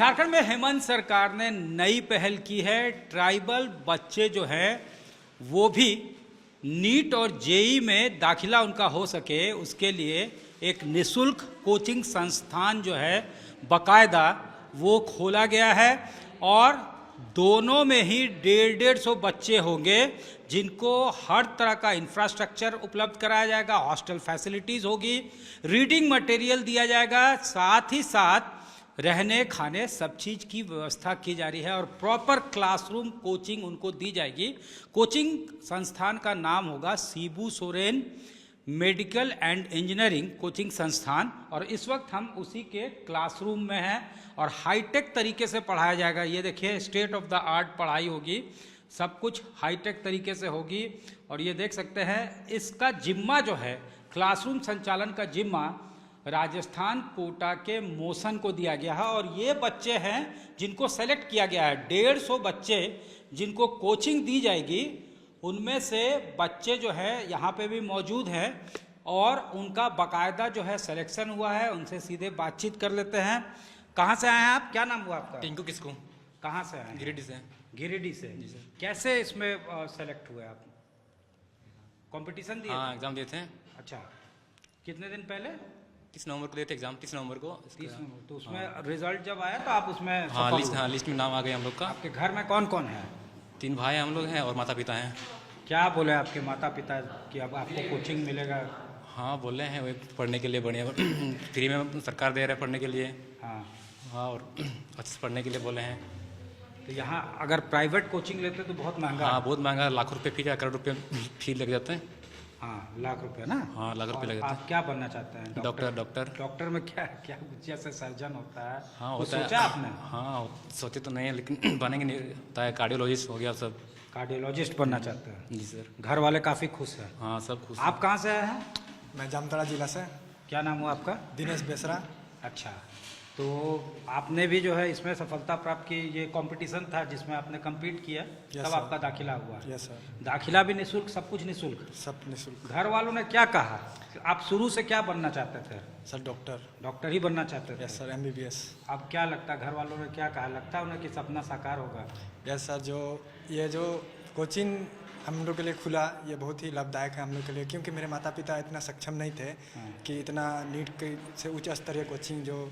झारखंड में हेमंत सरकार ने नई पहल की है। ट्राइबल बच्चे जो हैं वो भी नीट और जेई में दाखिला उनका हो सके, उसके लिए एक निशुल्क कोचिंग संस्थान जो है बाकायदा वो खोला गया है और दोनों में ही 150 बच्चे होंगे जिनको हर तरह का इंफ्रास्ट्रक्चर उपलब्ध कराया जाएगा, हॉस्टल फैसिलिटीज़ होगी, रीडिंग मटेरियल दिया जाएगा, साथ ही साथ रहने खाने सब चीज़ की व्यवस्था की जा रही है और प्रॉपर क्लासरूम कोचिंग उनको दी जाएगी। कोचिंग संस्थान का नाम होगा Shibu Soren medical and engineering coaching संस्थान और इस वक्त हम उसी के क्लासरूम में हैं और हाईटेक तरीके से पढ़ाया जाएगा। ये देखिए, स्टेट ऑफ द आर्ट पढ़ाई होगी, सब कुछ हाईटेक तरीके से होगी और ये देख सकते हैं इसका जिम्मा जो है, क्लासरूम संचालन का जिम्मा राजस्थान कोटा के मोशन को दिया गया है और ये बच्चे हैं जिनको सेलेक्ट किया गया है। 150 बच्चे जिनको कोचिंग दी जाएगी, उनमें से बच्चे जो है यहाँ पे भी मौजूद हैं और उनका बाकायदा जो है सिलेक्शन हुआ है। उनसे सीधे बातचीत कर लेते हैं। कहाँ से आए हैं आप? क्या नाम हुआ आपका? टिंकू किसको? कहाँ से आए? गिरिडीह से। गिरिडीह से। जी सर। कैसे इसमें सेलेक्ट हुए आप? कंपटीशन दिए? हाँ, एग्जाम दिए थे। अच्छा, कितने दिन पहले? 30 नवंबर को दिए थे एग्जाम, 30 नवंबर को। 30 नवंबर। तो उसमें रिजल्ट जब आया तो आप उसमें हाँ, सफल हुए? लिस्ट में नाम आ गया हम लोग का। आपके घर में कौन कौन है? 3 भाई हम लोग हैं और माता पिता हैं। क्या बोले आपके माता पिता कि अब आपको कोचिंग मिलेगा? हाँ, बोले हैं वो पढ़ने के लिए बढ़िया फ्री में सरकार दे रहा है पढ़ने के लिए। हाँ हाँ, और अच्छे से पढ़ने के लिए बोले हैं। तो यहाँ अगर प्राइवेट कोचिंग लेते तो बहुत महंगा हाँ, है। बहुत महंगा, लाखों रुपये फी या करोड़ रुपये फी लग जाते हैं। हाँ, लाख रुपए ना? हाँ, लाख रुपये लग जाते आप क्या बनना चाहते हैं? हैं। डॉक्टर। डॉक्टर में क्या क्या जैसे सर्जन होता है? हाँ, कुछ होता है। सोचा आपने? हाँ, सोचे तो नहीं है लेकिन बनेंगे नहीं, होता है। कार्डियोलॉजिस्ट हो गया सब। कार्डियोलॉजिस्ट बनना चाहते हैं? जी सर। घर वाले काफ़ी खुश हैं? हाँ, सब खुश। आप कहाँ से आए हैं? मैं जामताड़ा जिला से। क्या नाम हुआ आपका? दिनेश बेसरा। अच्छा, तो आपने भी जो है इसमें सफलता प्राप्त की। ये कंपटीशन था जिसमें आपने कम्पीट किया, Yes, तब sir. आपका दाखिला हुआ? Yes sir. दाखिला भी निःशुल्क, सब कुछ निःशुल्क? सब निःशुल्क। घर वालों ने क्या कहा? आप शुरू से क्या बनना चाहते थे? Sir doctor. डॉक्टर ही बनना चाहते थे? Yes sir, MBBS। अब क्या लगता है, घर वालों ने क्या कहा? लगता है उन्हें कि सपना साकार होगा? यस सर, ये जो कोचिंग हम लोग के लिए खुला, ये बहुत ही लाभदायक है हम लोग के लिए, क्योंकि मेरे माता पिता इतना सक्षम नहीं थे कि इतना नीट के से उच्च स्तरीय कोचिंग जो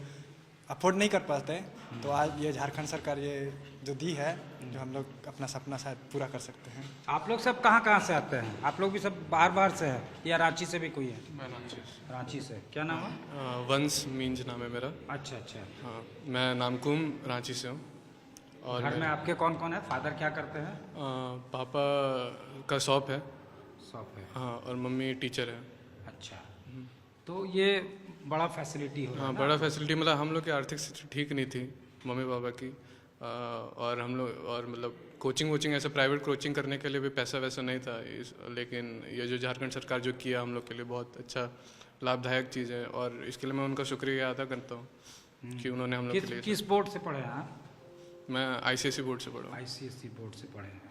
अफोर्ड नहीं कर पाते। तो आज ये झारखंड सरकार ये जो दी है, जो हम लोग अपना सपना शायद पूरा कर सकते हैं। आप लोग सब कहाँ कहाँ से आते हैं? आप लोग भी सब बाहर से हैं या रांची से भी कोई है? मैं रांची से। रांची से। क्या नाम है? वंश मींज नाम है मेरा। अच्छा अच्छा। हाँ, मैं नामकुम रांची से हूँ। और घर में आपके कौन कौन है? फादर क्या करते हैं? पापा का शॉप है। शॉप है। हाँ, और मम्मी टीचर है। अच्छा, तो ये बड़ा फैसिलिटी हो रहा है हाँ, ना? बड़ा फैसिलिटी। मतलब हम लोग की आर्थिक स्थिति ठीक नहीं थी मम्मी पापा की, और हम लोग और मतलब कोचिंग ऐसे प्राइवेट कोचिंग करने के लिए भी पैसा वैसा नहीं था। लेकिन ये जो झारखंड सरकार जो किया हम लोग के लिए बहुत अच्छा लाभदायक चीज़ है और इसके लिए मैं उनका शुक्रिया अदा करता हूँ कि उन्होंने हम लोग के लिए। किस बोर्ड से पढ़े हैं आप? मैं ICSE बोर्ड से पढ़ा हूँ। ICSE बोर्ड से पढ़े हैं।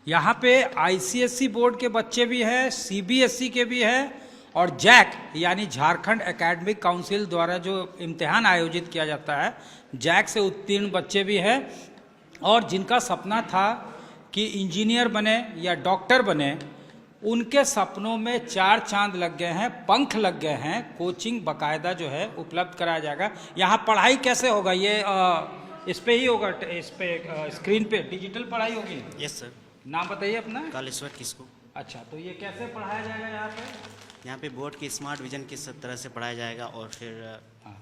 यहाँ पे ICSE बोर्ड के बच्चे भी हैं, CBSE के भी हैं और जैक यानी झारखंड एकेडमिक काउंसिल द्वारा जो इम्तिहान आयोजित किया जाता है, जैक से उत्तीर्ण बच्चे भी हैं और जिनका सपना था कि इंजीनियर बने या डॉक्टर बने, उनके सपनों में 4 चांद लग गए हैं, पंख लग गए हैं। कोचिंग बाकायदा जो है उपलब्ध कराया जाएगा। यहाँ पढ़ाई कैसे होगा? ये इस पे ही होगा, इस पे स्क्रीन पे डिजिटल पढ़ाई होगी? Yes sir. नाम बताइए अपना। कालेश्वर किसको? अच्छा, तो ये कैसे पढ़ाया जाएगा यहाँ पे? यहाँ पे बोर्ड की स्मार्ट विजन की सब तरह से पढ़ाया जाएगा और फिर हाँ।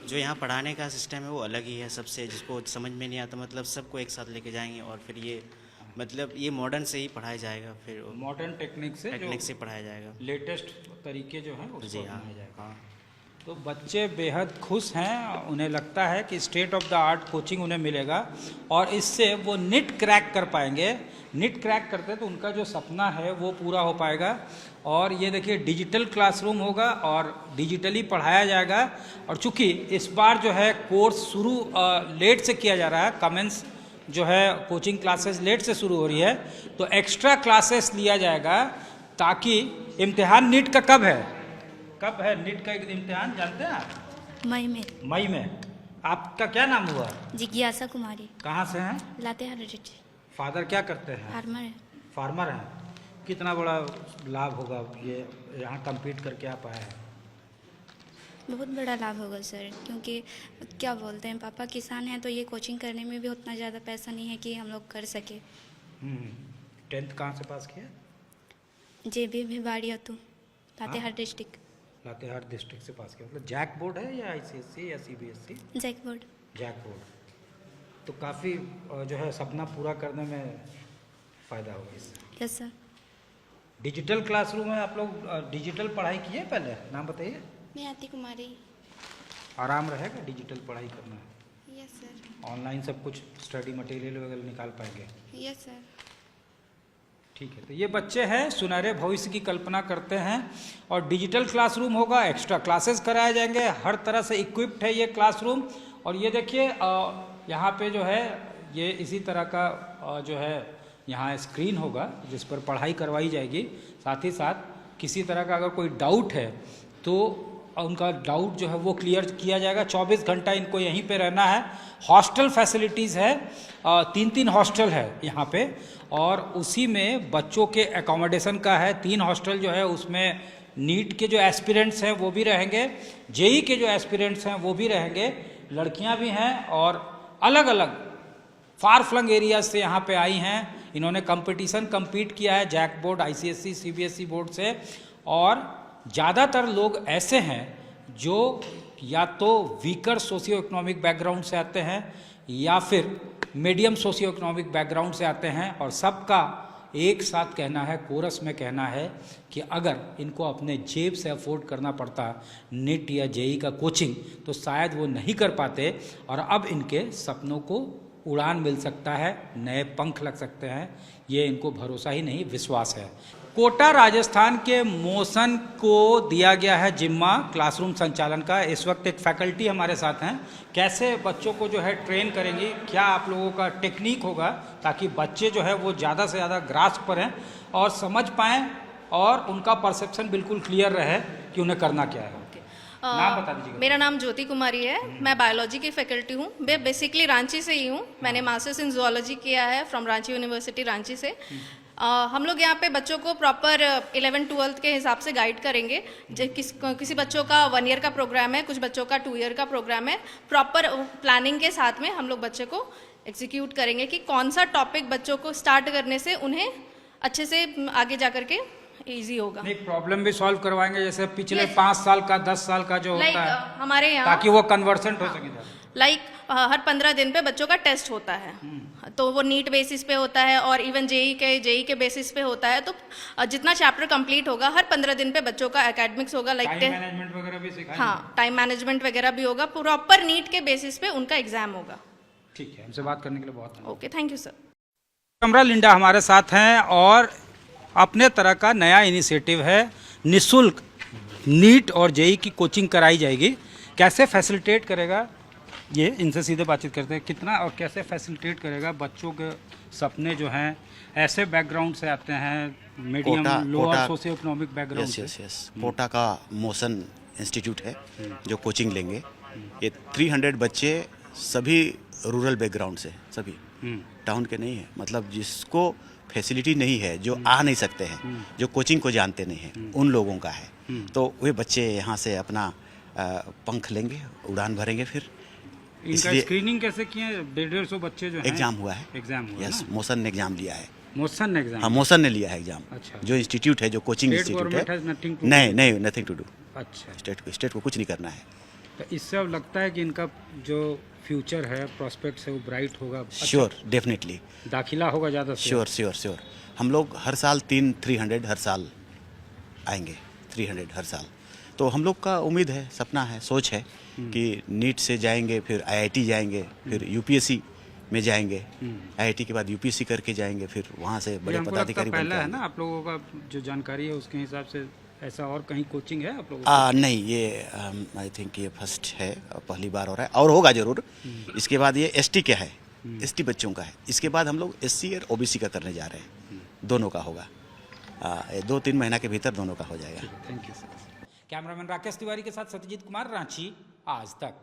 जो यहाँ पढ़ाने का सिस्टम है वो अलग ही है सबसे, जिसको समझ में नहीं आता मतलब सबको एक साथ लेके जाएंगे और फिर ये मतलब ये मॉडर्न से ही पढ़ाया जाएगा, फिर मॉडर्न टेक्निक से पढ़ाया जाएगा। लेटेस्ट तरीके जो हैं उसको जी हाँ। अपनाया जाएगा। तो बच्चे बेहद खुश हैं, उन्हें लगता है कि state of the art coaching उन्हें मिलेगा और इससे वो नीट क्रैक कर पाएंगे। नीट क्रैक करते तो उनका जो सपना है वो पूरा हो पाएगा। और ये देखिए, डिजिटल क्लासरूम होगा और डिजिटली पढ़ाया जाएगा। और चूँकि इस बार जो है कोर्स शुरू लेट से किया जा रहा है, कमेंस जो है कोचिंग क्लासेस लेट से शुरू हो रही है, तो एक्स्ट्रा क्लासेस लिया जाएगा ताकि इम्तिहान नीट का कब है नीट का इम्तिहान जानते हैं आप? मई में। मई में। आपका क्या नाम हुआ? जिज्ञासा कुमारी, कहाँ से हैं? लातेहार डिस्ट्रिक्ट, फादर क्या करते हैं? फार्मर है। फार्मर हैं। कितना बड़ा लाभ होगा ये यहाँ कम्पीट करके आप आए हैं? बहुत बड़ा लाभ होगा सर, क्योंकि क्या बोलते हैं, पापा किसान हैं तो ये कोचिंग करने में भी उतना ज़्यादा पैसा नहीं है कि हम लोग कर सके। 10th कहाँ से पास किया? JB भिवाड़ी अतु, लातेहार डिस्ट्रिक्ट, लातेहार डिस्ट्रिक्ट से पास किया। मतलब जैक बोर्ड है या ICSE या CBSE? JAC board. JAC board. तो काफ़ी जो है सपना पूरा करने में फ़ायदा होगा इससे। Yes sir. डिजिटल क्लासरूम है, आप लोग डिजिटल पढ़ाई किए पहले? नाम बताइए। मैं आती कुमारी। आराम रहेगा डिजिटल पढ़ाई करना? Yes sir. ऑनलाइन सब कुछ स्टडी मटेरियल वगैरह निकाल पाएंगे? Yes sir. ठीक है, तो ये बच्चे हैं सुनहरे भविष्य की कल्पना करते हैं और डिजिटल क्लासरूम होगा, एक्स्ट्रा क्लासेस कराए जाएंगे, हर तरह से इक्विप्ड है ये क्लासरूम। और ये देखिए यहाँ पे जो है ये इसी तरह का जो है यहाँ स्क्रीन होगा जिस पर पढ़ाई करवाई जाएगी। साथ ही साथ किसी तरह का अगर कोई डाउट है तो उनका डाउट जो है वो क्लियर किया जाएगा। 24 घंटा इनको यहीं पे रहना है। हॉस्टल फैसिलिटीज़ है, 3 हॉस्टल है यहाँ पे, और उसी में बच्चों के एकोमोडेशन का है 3 हॉस्टल जो है उसमें नीट के जो एस्पिरेंट्स हैं वो भी रहेंगे, जेई के जो एस्पिरेंट्स हैं वो भी रहेंगे, लड़कियां भी हैं और अलग अलग फार फ्लंग एरियाज से यहाँ पे आई हैं। इन्होंने कंपटीशन कम्पीट किया है JAC board, ICSE, CBSE board से, और ज़्यादातर लोग ऐसे हैं जो या तो वीकर सोशियो इकोनॉमिक बैकग्राउंड से आते हैं या फिर मीडियम सोशियो इकोनॉमिक बैकग्राउंड से आते हैं, और सबका एक साथ कहना है, कोरस में कहना है कि अगर इनको अपने जेब से अफोर्ड करना पड़ता नीट या जेई का कोचिंग तो शायद वो नहीं कर पाते, और अब इनके सपनों को उड़ान मिल सकता है, नए पंख लग सकते हैं। ये इनको भरोसा ही नहीं, विश्वास है। कोटा राजस्थान के मोशन को दिया गया है जिम्मा क्लासरूम संचालन का। इस वक्त एक फैकल्टी हमारे साथ हैं। कैसे बच्चों को जो है ट्रेन करेंगी, क्या आप लोगों का टेक्निक होगा ताकि बच्चे जो है वो ज़्यादा से ज़्यादा ग्रास्प करें और समझ पाएँ और उनका परसेप्शन बिल्कुल क्लियर रहे कि उन्हें करना क्या है। नाम बता दीजिएगा। मेरा नाम ज्योति कुमारी है, मैं बायोलॉजी की फैकल्टी हूँ। मैं बेसिकली रांची से ही हूँ। मैंने मास्टर्स इन जूलॉजी किया है फ्रॉम रांची यूनिवर्सिटी रांची से। हम लोग यहाँ पे बच्चों को प्रॉपर 11-12 के हिसाब से गाइड करेंगे। किसी बच्चों का 1 ईयर का प्रोग्राम है, कुछ बच्चों का 2 ईयर का प्रोग्राम है। प्रॉपर प्लानिंग के साथ में हम लोग बच्चे को एग्जीक्यूट करेंगे कि कौन सा टॉपिक बच्चों को स्टार्ट करने से उन्हें अच्छे से आगे जा करके ईजी होगा। एक प्रॉब्लम भी सॉल्व करवाएंगे, जैसे पिछले 5 साल का 10 साल का जो होता है हमारे यहाँ, ताकि वो कन्वर्सेंट हो सके। हर 15 दिन पे बच्चों का टेस्ट होता है, तो वो नीट बेसिस पे होता है और इवन जेई के बेसिस पे होता है। तो जितना चैप्टर कंप्लीट होगा हर 15 दिन पे बच्चों का एकेडमिक्स होगा, टाइम मैनेजमेंट वगैरह भी सिखाएंगे। हाँ, टाइम मैनेजमेंट वगैरह भी होगा। प्रॉपर नीट के बेसिस पे उनका एग्जाम होगा। ठीक है, हमसे बात करने के लिए बहुत ओके, थैंक यू सर। कमरा लिंडा हमारे साथ हैं और अपने तरह का नया इनिशिएटिव है, निःशुल्क नीट और जेई की कोचिंग कराई जाएगी। कैसे फैसिलिटेट करेगा ये, इनसे सीधे बातचीत करते हैं। कितना और कैसे फैसिलिटेट करेगा बच्चों के सपने जो हैं ऐसे बैकग्राउंड से आते हैं, medium lower socio economic background से। यस कोटा का मोशन इंस्टीट्यूट है जो कोचिंग लेंगे। ये 300 बच्चे सभी रूरल बैकग्राउंड से, सभी टाउन के नहीं है, मतलब जिसको फैसिलिटी नहीं है, जो आ नहीं सकते हैं, जो कोचिंग को जानते नहीं हैं, उन लोगों का है। तो वे बच्चे यहाँ से अपना पंख लेंगे, उड़ान भरेंगे। फिर इनका स्क्रीनिंग कैसे किए? 150 बच्चे जो हैं, एग्जाम हुआ है। एग्जाम हुआ यस, मोशन ने एग्जाम लिया है। मोशन ने एग्जाम? हाँ, मोशन ने लिया है एग्जाम। अच्छा। जो इंस्टीट्यूट है, जो कोचिंग इंस्टीट्यूट है, नहीं, नथिंग टू डू। अच्छा, स्टेट को कुछ नहीं करना है। तो इससे अब लगता है कि इनका जो फ्यूचर है, प्रोस्पेक्ट है, वो ब्राइट होगा। श्योर, डेफिनेटली दाखिला होगा ज़्यादा। श्योर। हम लोग हर साल 300 हर साल आएंगे, 300 हर साल। तो हम लोग का उम्मीद है, सपना है, सोच है कि नीट से जाएंगे, फिर IIT जाएंगे, फिर UPSC में जाएंगे, IIT के बाद UPSC करके जाएंगे, फिर वहाँ से बड़े पदाधिकारी बनते हैं। पहला है ना आप लोगों का जो जानकारी है उसके हिसाब से, ऐसा और कहीं कोचिंग है आप लोगों? नहीं, ये आई थिंक ये फर्स्ट है, पहली बार हो रहा है, और होगा जरूर। इसके बाद ये ST का है, ST बच्चों का है। इसके बाद हम लोग SC और OBC का करने जा रहे हैं, दोनों का होगा। 2-3 महीना के भीतर दोनों का हो जाएगा। Thank you sir. Cameraman Rakesh Tiwari के साथ सत्यजीत कुमार, रांची आज तक।